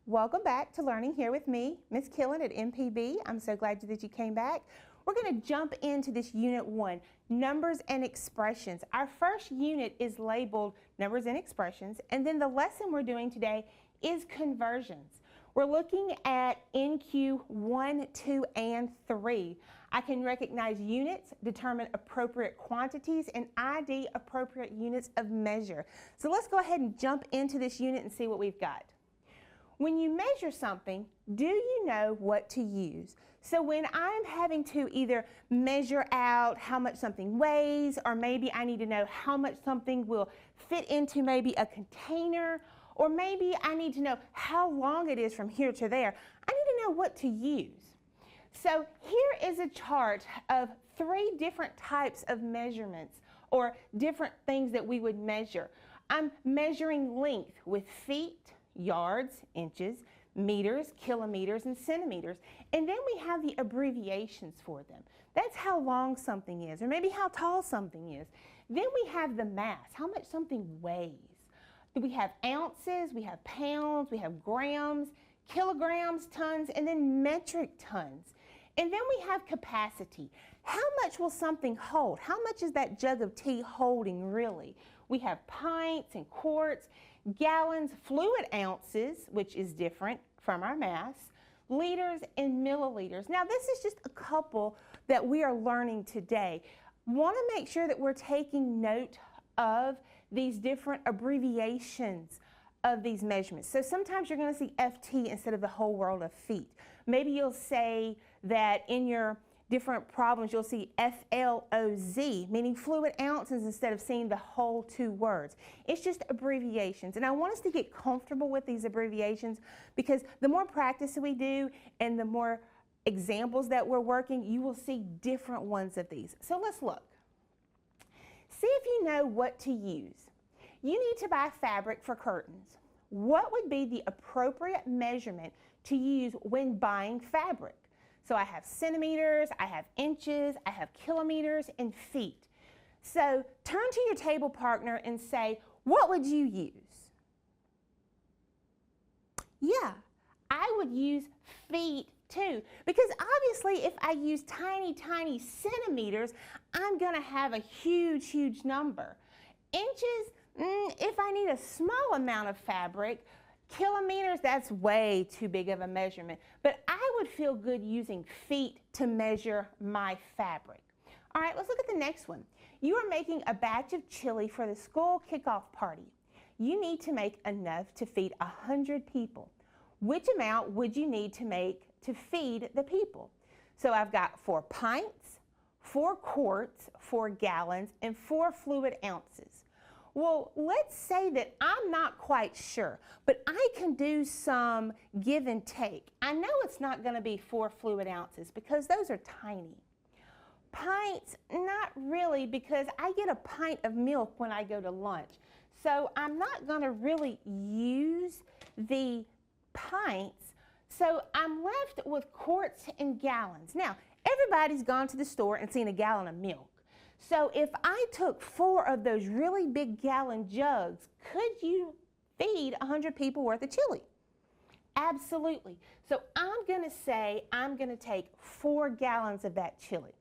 Welcome back to Learning Here with me, Miss Killen at MPB. I'm so glad that you came back. We're going to jump into this Unit 1, Numbers and Expressions. Our first unit is labeled Numbers and Expressions, and then the lesson we're doing today is conversions. We're looking at NQ 1, 2, and 3. I can recognize units, determine appropriate quantities, and ID appropriate units of measure. So let's go ahead and jump into this unit and see what we've got. When you measure something, do you know what to use? So when I'm having to either measure out how much something weighs, or maybe I need to know how much something will fit into maybe a container, or maybe I need to know how long it is from here to there, I need to know what to use. So here is a chart of 3 different types of measurements, or different things that we would measure. I'm measuring length with feet, yards, inches, meters, kilometers, and centimeters. And then we have the abbreviations for them. That's how long something is, or maybe how tall something is. Then we have the mass, how much something weighs. We have ounces, we have pounds, we have grams, kilograms, tons, and then metric tons. And then we have capacity. How much will something hold? How much is that jug of tea holding really? We have pints and quarts, gallons, fluid ounces, which is different from our mass, liters, and milliliters. Now this is just a couple that we are learning today. Want to make sure that we're taking note of these different abbreviations of these measurements. So sometimes you're going to see FT instead of the whole world of feet. Maybe you'll say that in your different problems you'll see FLOZ, meaning fluid ounces, instead of seeing the whole 2 words. It's just abbreviations, and I want us to get comfortable with these abbreviations, because the more practice we do and the more examples that we're working, you will see different ones of these. So let's look. See if you know what to use. You need to buy fabric for curtains. What would be the appropriate measurement to use when buying fabric? So I have centimeters, I have inches, I have kilometers, and feet. So turn to your table partner and say, what would you use? Yeah, I would use feet too, because obviously if I use tiny, tiny centimeters, I'm going to have a huge, huge number. Inches, if I need a small amount of fabric. Kilometers, that's way too big of a measurement, but I would feel good using feet to measure my fabric. All right, let's look at the next one. You are making a batch of chili for the school kickoff party. You need to make enough to feed 100 people. Which amount would you need to make to feed the people? So I've got 4 pints, 4 quarts, 4 gallons, and 4 fluid ounces. Well, let's say that I'm not quite sure, but I can do some give and take. I know it's not going to be 4 fluid ounces because those are tiny. Pints, not really, because I get a pint of milk when I go to lunch. So I'm not going to really use the pints. So I'm left with quarts and gallons. Now, everybody's gone to the store and seen a gallon of milk. So if I took 4 of those really big gallon jugs, could you feed 100 people worth of chili? Absolutely. So I'm going to say I'm going to take 4 gallons of that chili.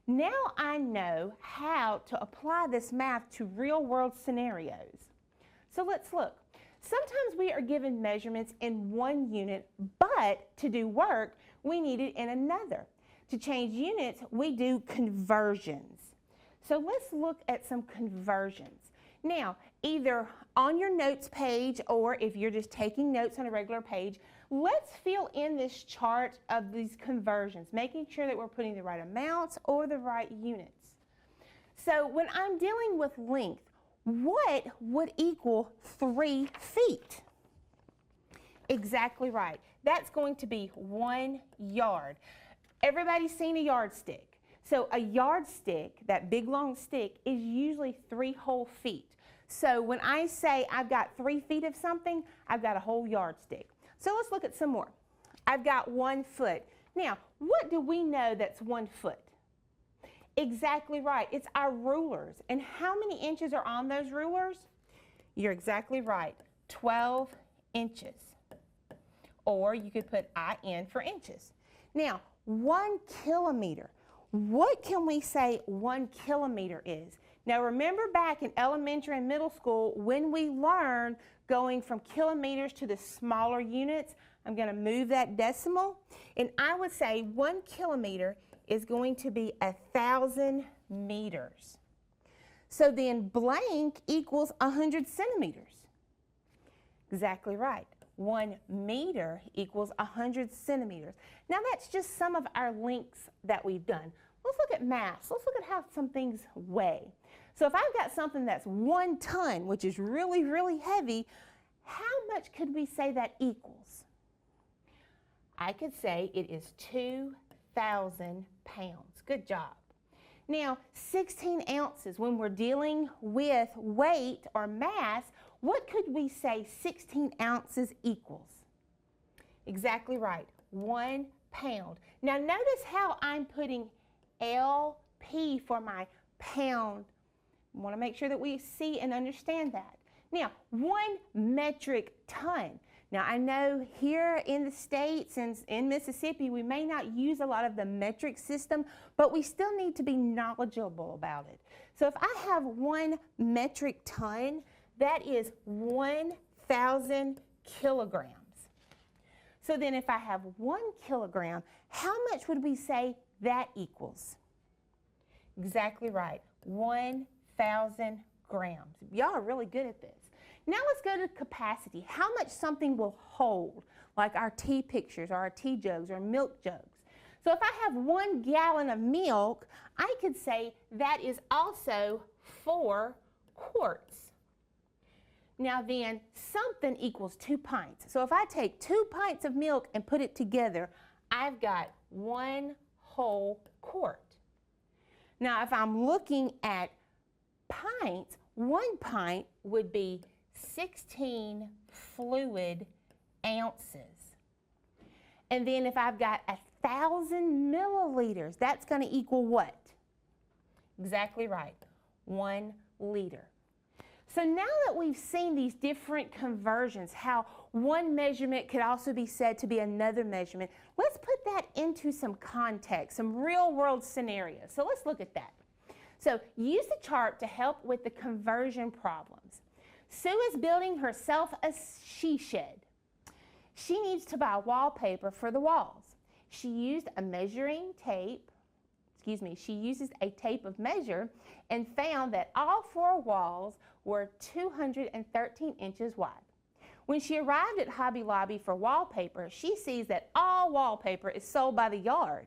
Now I know how to apply this math to real world scenarios. So let's look. Sometimes we are given measurements in 1 unit, but to do work, we need it in another. To change units, we do conversions. So let's look at some conversions. Now, either on your notes page, or if you're just taking notes on a regular page, let's fill in this chart of these conversions, making sure that we're putting the right amounts or the right units. So when I'm dealing with length, what would equal 3 feet? Exactly right. That's going to be 1 yard. Everybody's seen a yardstick. So a yardstick, that big long stick, is usually 3 whole feet. So when I say I've got 3 feet of something, I've got a whole yardstick. So let's look at some more. I've got 1 foot. Now, what do we know that's 1 foot? Exactly right. It's our rulers. And how many inches are on those rulers? You're exactly right. 12 inches. or you could put IN for inches. Now, 1 kilometer. What can we say 1 kilometer is? Now remember back in elementary and middle school when we learned going from kilometers to the smaller units, I'm going to move that decimal, and I would say 1 kilometer is going to be 1,000 meters. So then blank equals 100 centimeters. Exactly right. 1 meter equals 100 centimeters. Now that's just some of our lengths that we've done. Let's look at mass. Let's look at how some things weigh. So if I've got something that's 1 ton, which is really, really heavy, how much could we say that equals? I could say it is 2,000 pounds. Good job. Now, 16 ounces, when we're dealing with weight or mass, what could we say 16 ounces equals? Exactly right, 1 pound. Now notice how I'm putting LP for my pound. I want to make sure that we see and understand that. Now, 1 metric ton. Now, I know here in the States and in Mississippi, we may not use a lot of the metric system, but we still need to be knowledgeable about it. So if I have 1 metric ton, that is 1,000 kilograms. So then if I have 1 kilogram, how much would we say that equals? Exactly right, 1,000 grams. Y'all are really good at this. Now let's go to capacity. How much something will hold, like our tea pictures or our tea jugs or milk jugs. So if I have 1 gallon of milk, I could say that is also 4 quarts. Now then, something equals 2 pints. So if I take 2 pints of milk and put it together, I've got 1 whole quart. Now if I'm looking at pints, 1 pint would be 16 fluid ounces. And then if I've got 1,000 milliliters, that's going to equal what? Exactly right, 1 liter. So now that we've seen these different conversions, how one measurement could also be said to be another measurement, let's put that into some context, some real world scenarios. So let's look at that. So use the chart to help with the conversion problems. Sue is building herself a she shed. She needs to buy wallpaper for the walls. She used a measuring tape, she uses a tape of measure and found that all 4 walls were 213 inches wide. When she arrived at Hobby Lobby for wallpaper, she sees that all wallpaper is sold by the yard.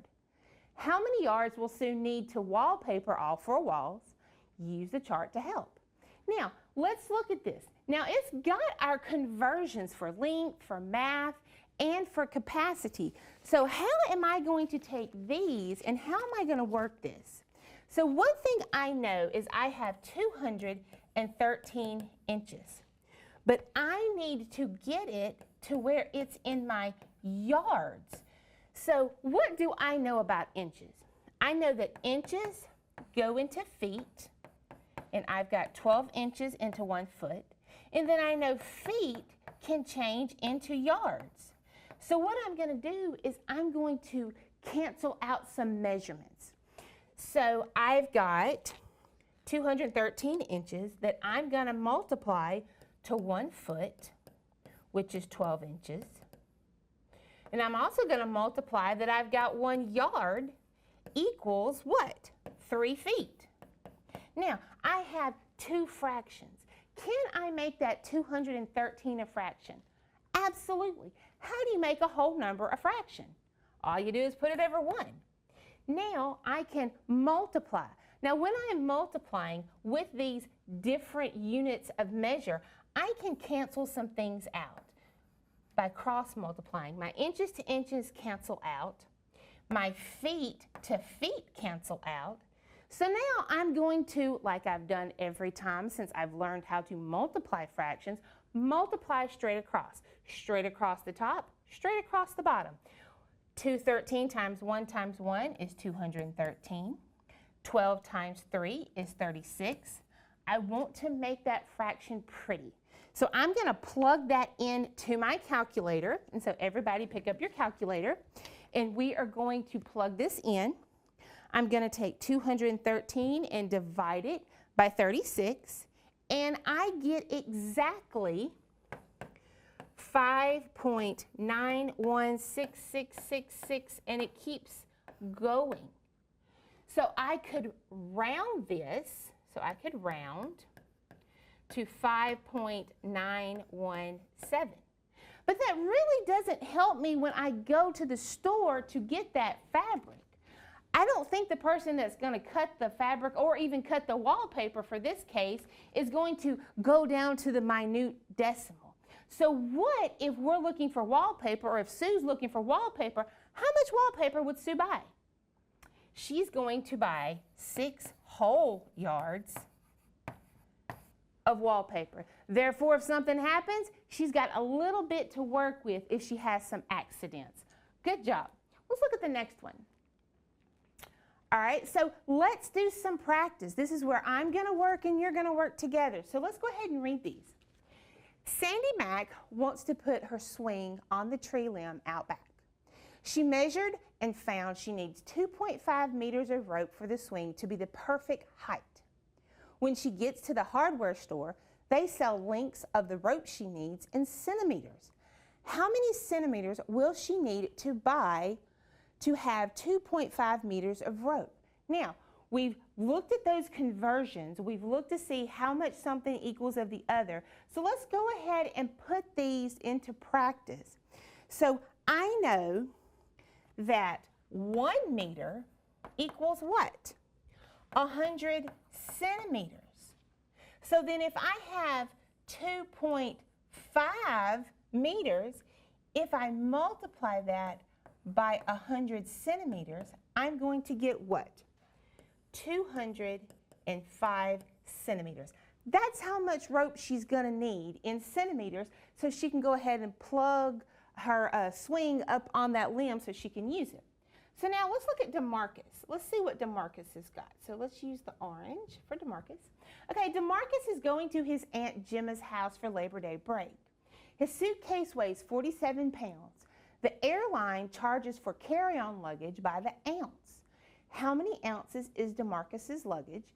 How many yards will Sue need to wallpaper all 4 walls? Use the chart to help. Now, let's look at this. Now, it's got our conversions for length, for math, and for capacity. So how am I going to take these and how am I going to work this? So one thing I know is I have 213 inches, but I need to get it to where it's in my yards. So what do I know about inches? I know that inches go into feet, and I've got 12 inches into 1 foot. And then I know feet can change into yards. So what I'm going to do is I'm going to cancel out some measurements. So I've got 213 inches that I'm going to multiply to 1 foot, which is 12 inches. And I'm also going to multiply that I've got 1 yard equals what? 3 feet. Now, I have 2 fractions. Can I make that 213 a fraction? Absolutely. How do you make a whole number a fraction? All you do is put it over 1. Now I can multiply. Now when I'm multiplying with these different units of measure, I can cancel some things out by cross multiplying. My inches to inches cancel out. My feet to feet cancel out. So now I'm going to, like I've done every time since I've learned how to multiply fractions, multiply straight across the top, straight across the bottom. 213 times 1 is 213. 12 times 3 is 36. I want to make that fraction pretty. So I'm going to plug that into my calculator. And so everybody pick up your calculator. And we are going to plug this in. I'm going to take 213 and divide it by 36. And I get exactly 5.916666, and it keeps going. So I could round this. So I could round to 5.917. But that really doesn't help me when I go to the store to get that fabric. I don't think the person that's going to cut the fabric or even cut the wallpaper for this case is going to go down to the minute decimal. So what if we're looking for wallpaper, or if Sue's looking for wallpaper, how much wallpaper would Sue buy? She's going to buy 6 whole yards of wallpaper. Therefore, if something happens, she's got a little bit to work with if she has some accidents. Good job. Let's look at the next one. All right, so let's do some practice. This is where I'm going to work and you're going to work together. So let's go ahead and read these. Sandy Mack wants to put her swing on the tree limb out back. She measured and found she needs 2.5 meters of rope for the swing to be the perfect height. When she gets to the hardware store, they sell lengths of the rope she needs in centimeters. How many centimeters will she need to buy to have 2.5 meters of rope? Now, we've looked at those conversions. We've looked to see how much something equals of the other. So let's go ahead and put these into practice. So I know that 1 meter equals what? 100 centimeters. So then if I have 2.5 meters, if I multiply that by 100 centimeters, I'm going to get what? 205 centimeters. That's how much rope she's going to need in centimeters, so she can go ahead and plug her swing up on that limb so she can use it. So now let's look at DeMarcus. Let's see what DeMarcus has got. So let's use the orange for DeMarcus. Okay, DeMarcus is going to his Aunt Gemma's house for Labor Day break. His suitcase weighs 47 pounds. The airline charges for carry-on luggage by the ounce. How many ounces is DeMarcus's luggage?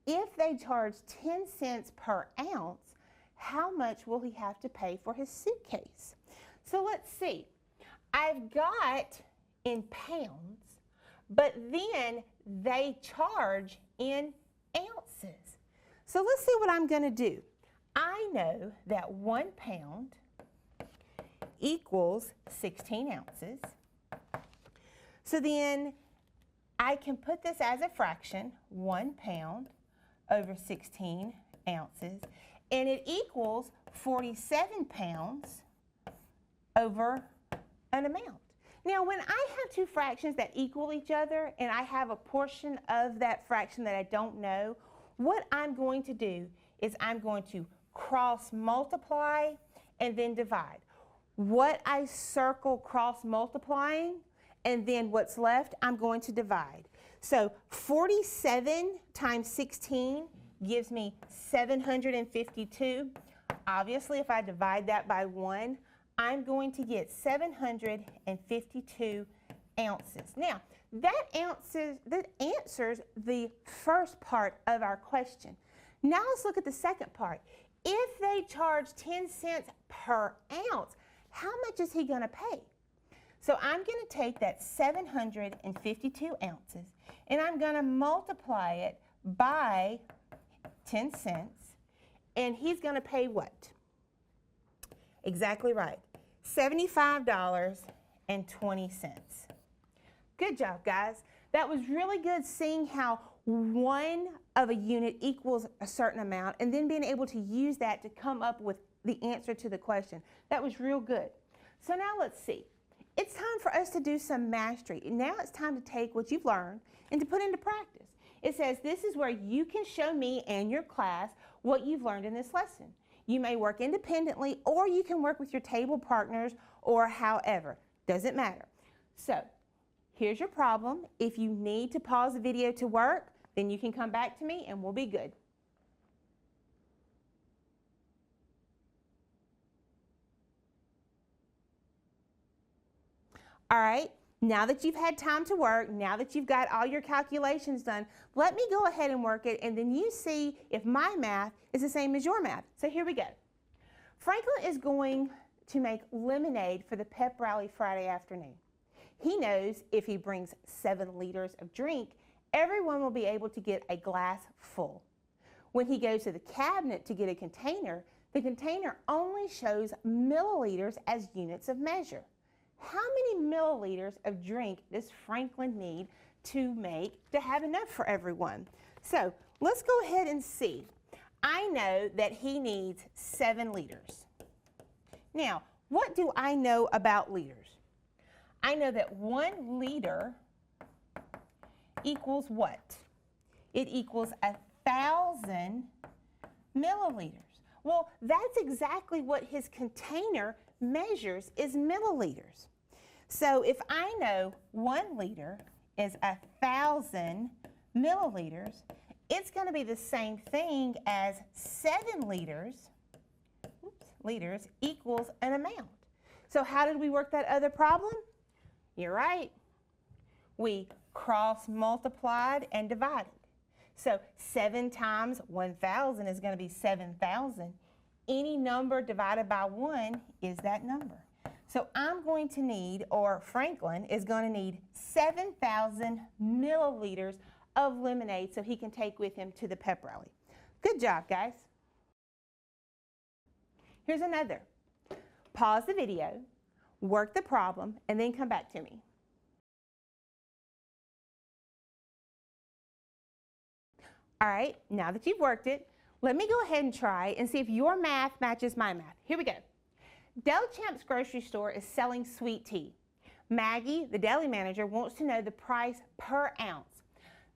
If they charge 10 cents per ounce, how much will he have to pay for his suitcase? So let's see. I've got in pounds, but then they charge in ounces. So let's see what I'm going to do. I know that 1 pound equals 16 ounces. So then I can put this as a fraction, 1 pound over 16 ounces, and it equals 47 pounds over an amount. Now, when I have two fractions that equal each other and I have a portion of that fraction that I don't know, what I'm going to do is I'm going to cross multiply and then divide. What I circle cross multiplying and then what's left, I'm going to divide. So 47 times 16 gives me 752. Obviously, if I divide that by 1, I'm going to get 752 ounces. Now, that answers the first part of our question. Now let's look at the second part. If they charge 10 cents per ounce, how much is he going to pay? So I'm going to take that 752 ounces and I'm going to multiply it by 10 cents, and he's going to pay what? Exactly right, $75.20. Good job, guys. That was really good seeing how one of a unit equals a certain amount and then being able to use that to come up with the answer to the question. That was real good. So now let's see. It's time for us to do some mastery. Now it's time to take what you've learned and to put into practice. It says this is where you can show me and your class what you've learned in this lesson. You may work independently or you can work with your table partners or however. Doesn't matter. So here's your problem. If you need to pause the video to work, then you can come back to me and we'll be good. All right, now that you've had time to work, now that you've got all your calculations done, let me go ahead and work it, and then you see if my math is the same as your math. So here we go. Franklin is going to make lemonade for the pep rally Friday afternoon. He knows if he brings 7 liters of drink, everyone will be able to get a glass full. When he goes to the cabinet to get a container, the container only shows milliliters as units of measure. How many milliliters of drink does Franklin need to have enough for everyone? So let's go ahead and see. I know that he needs 7 liters. Now, what do I know about liters? I know that 1 liter equals what? It equals 1,000 milliliters. Well, that's exactly what his container measures, is milliliters. So if I know 1 liter is 1,000 milliliters, it's going to be the same thing as 7 liters equals an amount. So how did we work that other problem? You're right. We cross-multiplied and divided. So 7 times 1,000 is going to be 7,000. Any number divided by 1 is that number. So I'm going to need, or Franklin is going to need 7,000 milliliters of lemonade so he can take with him to the pep rally. Good job, guys. Here's another. Pause the video, work the problem, and then come back to me. All right, now that you've worked it, let me go ahead and try and see if your math matches my math. Here we go. Del Champ's grocery store is selling sweet tea. Maggie, the deli manager, wants to know the price per ounce.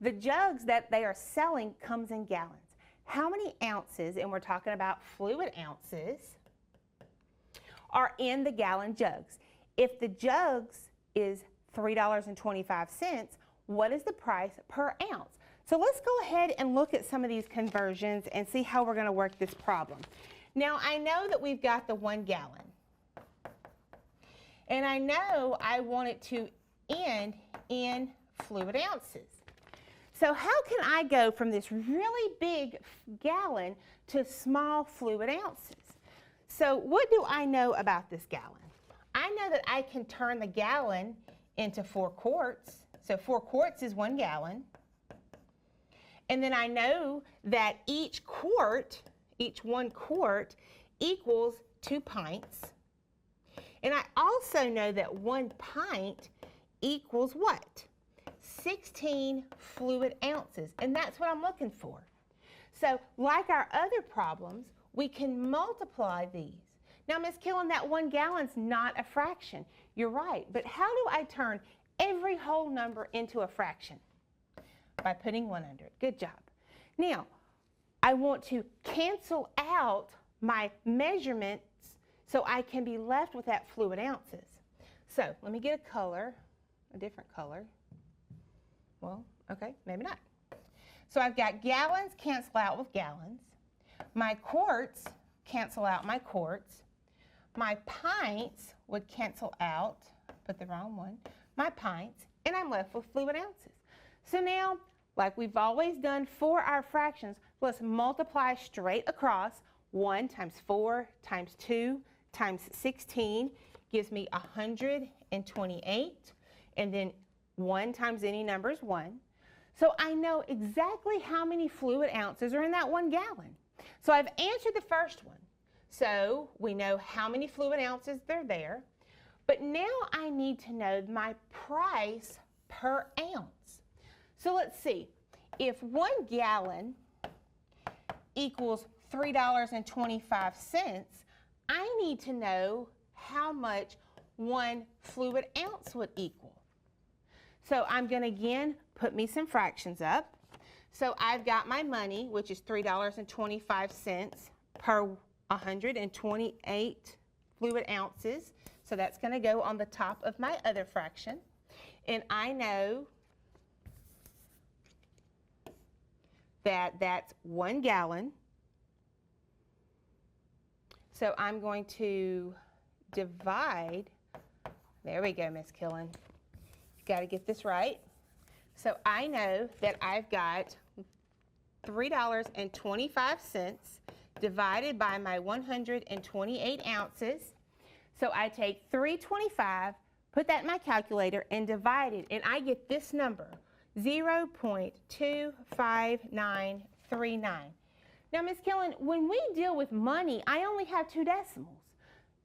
The jugs that they are selling comes in gallons. How many ounces, and we're talking about fluid ounces, are in the gallon jugs? If the jugs is $3.25, what is the price per ounce? So let's go ahead and look at some of these conversions and see how we're going to work this problem. Now, I know that we've got the 1 gallon. And I know I want it to end in fluid ounces. So how can I go from this really big gallon to small fluid ounces? So what do I know about this gallon? I know that I can turn the gallon into 4 quarts. So 4 quarts is 1 gallon. And then I know that each 1 quart equals 2 pints. And I also know that 1 pint equals what? 16 fluid ounces. And that's what I'm looking for. So like our other problems, we can multiply these. Now, Ms. Killen, that 1 gallon's not a fraction. You're right. But how do I turn every whole number into a fraction? By putting 1 under it. Good job. Now, I want to cancel out my measurements so I can be left with that fluid ounces. So let me get a color, a different color. Well, okay, maybe not. So I've got gallons cancel out with gallons. My quarts cancel out my quarts. My pints would cancel out, put the wrong one, my pints, and I'm left with fluid ounces. So now, like we've always done for our fractions, let's multiply straight across. 1 times 4 times 2 times 16 gives me 128. And then 1 times any number is 1. So I know exactly how many fluid ounces are in that 1 gallon. So I've answered the first one. So we know how many fluid ounces are there. But now I need to know my price per ounce. So let's see. If 1 gallon equals $3.25, I need to know how much 1 fluid ounce would equal. So I'm going to again put me some fractions up. So I've got my money, which is $3.25 per 128 fluid ounces. So that's going to go on the top of my other fraction. And I know that that's 1 gallon. So I'm going to divide There we go, Miss Killen. Got to get this right. So I know that I've got $3.25 divided by my 128 ounces. So I take 325, put that in my calculator, and divide it, and I get this number, 0.25939. Now, Ms. Killen, when we deal with money, I only have 2 decimals.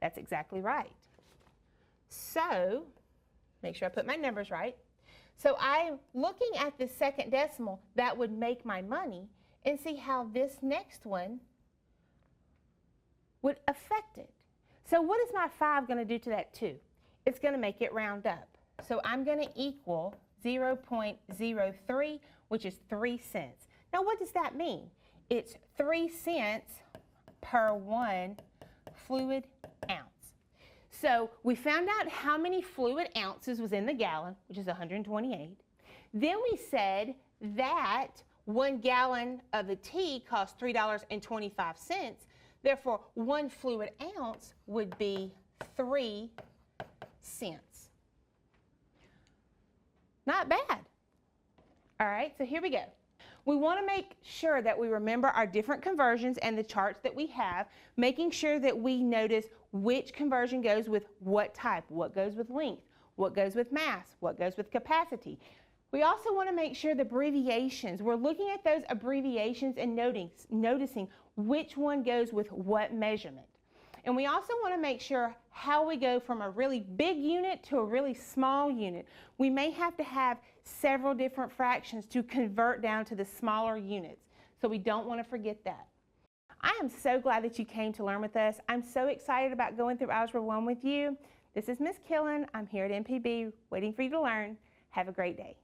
That's exactly right. So, make sure I put my numbers right. So I'm looking at the second decimal that would make my money and see how this next one would affect it. So what is my 5 going to do to that 2? It's going to make it round up. So I'm going to equal 0.03, which is 3 cents. Now what does that mean? It's 3 cents per 1 fluid ounce. So we found out how many fluid ounces was in the gallon, which is 128. Then we said that 1 gallon of the tea cost $3.25. Therefore, 1 fluid ounce would be 3 cents. Not bad. All right, so here we go. We want to make sure that we remember our different conversions and the charts that we have, making sure that we notice which conversion goes with what type, what goes with length, what goes with mass, what goes with capacity. We also want to make sure the abbreviations, we're looking at those abbreviations and noticing which one goes with what measurement. And we also want to make sure how we go from a really big unit to a really small unit. We may have to have several different fractions to convert down to the smaller units. So we don't want to forget that. I am so glad that you came to learn with us. I'm so excited about going through Algebra 1 with you. This is Miss Killen. I'm here at MPB waiting for you to learn. Have a great day.